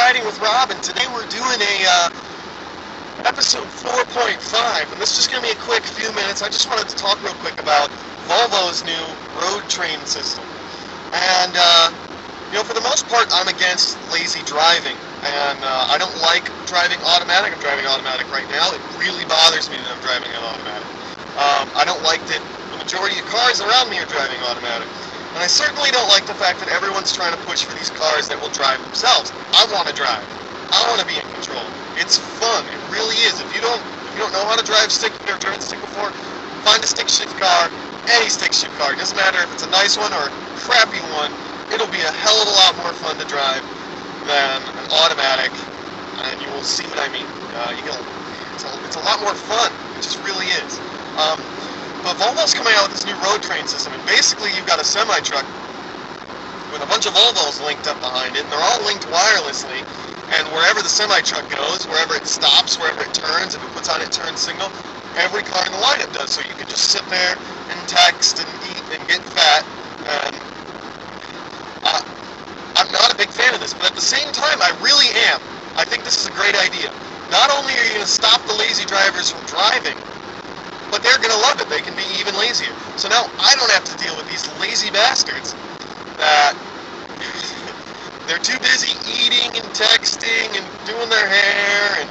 Riding with Rob, and today we're doing a episode 4.5, and this is just going to be a quick few minutes. I just wanted to talk real quick about Volvo's new road train system. And, for the most part, I'm against lazy driving, and I don't like driving automatic. I'm driving automatic right now. It really bothers me that I'm driving an automatic. I don't like that the majority of cars around me are driving automatic. And I certainly don't like the fact that everyone's trying to push for these cars that will drive themselves. I want to drive. I want to be in control. It's fun. It really is. If you don't know how to drive stick or driven stick before, find a stick shift car, any stick shift car. It doesn't matter if it's a nice one or a crappy one. It'll be a hell of a lot more fun to drive than an automatic, and you will see what I mean. It's a lot more fun. It just really is. But Volvo's coming out with this new road train system, and basically you've got a semi-truck with a bunch of Volvos linked up behind it, and they're all linked wirelessly, and wherever the semi-truck goes, wherever it stops, wherever it turns, if it puts on its turn signal, every car in the lineup does. So you can just sit there and text and eat and get fat, and I'm not a big fan of this, but at the same time, I really am. I think this is a great idea. Not only are you going to stop the lazy drivers from driving, but they're going to love it. They can be even lazier. So now I don't have to deal with these lazy bastards that they're too busy eating and texting and doing their hair, and,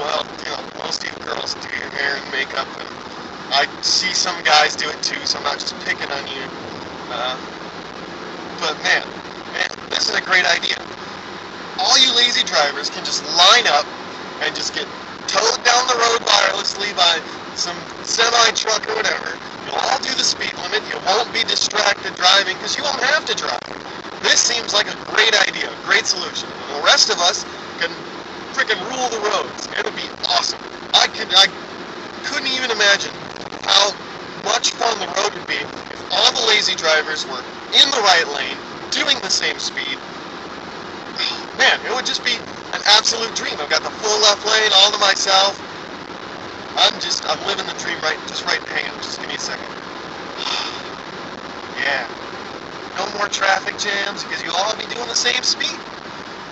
well, most of you girls do your hair and makeup, and I see some guys do it too, so I'm not just picking on you. But man, this is a great idea. All you lazy drivers can just line up and just get towed down the road wirelessly by some semi-truck or whatever. You'll all do the speed limit. You won't be distracted driving because you won't have to drive. This seems like a great idea, a great solution. And the rest of us can freaking rule the roads. It'll be awesome. I couldn't even imagine how much fun the road would be if all the lazy drivers were in the right lane, doing the same speed. Man, it would just be an absolute dream. I've got the full left lane all to myself. I'm living the dream right. Hang on, just give me a second. Yeah. No more traffic jams because you'll all be doing the same speed.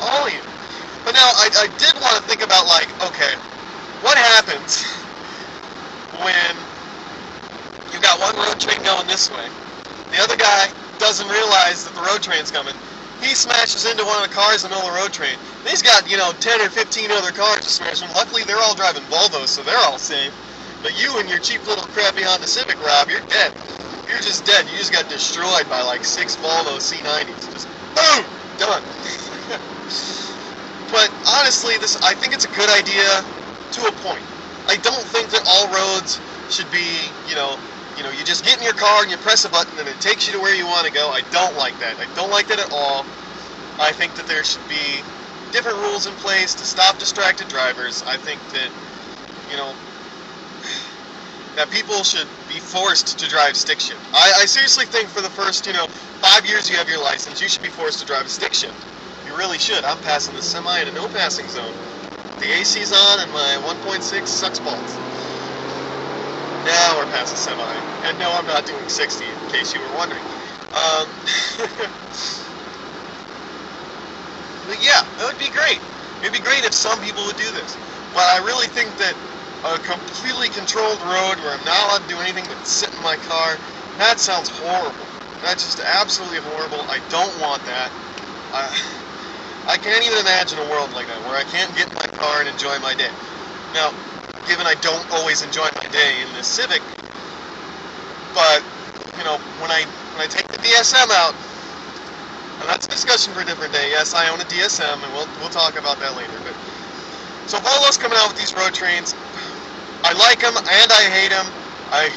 All of you. But now, I did want to think about, okay, what happens when you've got one road train going this way? The other guy doesn't realize that the road train's coming. He smashes into one of the cars in the middle of the road train. And he's got, 10 or 15 other cars to smash him. Luckily, they're all driving Volvos, so they're all safe. But you and your cheap little crappy Honda Civic, Rob, you're dead. You're just dead. You just got destroyed by 6 Volvo C90s. Just boom! Done. But honestly, I think it's a good idea to a point. I don't think that all roads should be, you just get in your car and you press a button and it takes you to where you want to go. I don't like that. I don't like that at all. I think that there should be different rules in place to stop distracted drivers. I think that, that people should be forced to drive stick shift. I seriously think for the first, 5 years you have your license, you should be forced to drive a stick shift. You really should. I'm passing the semi in a no passing zone. The AC's on and my 1.6 sucks balls. Now we're past the semi. And no, I'm not doing 60, in case you were wondering. But yeah, that would be great. It would be great if some people would do this. But I really think that a completely controlled road where I'm not allowed to do anything but sit in my car, that sounds horrible. That's just absolutely horrible. I don't want that. I can't even imagine a world like that where I can't get in my car and enjoy my day. Now, given I don't always enjoy my day in this Civic, but, when I take the DSM out, and that's a discussion for a different day. Yes, I own a DSM, and we'll talk about that later. But so Volvo's coming out with these road trains. I like them, and I hate them. I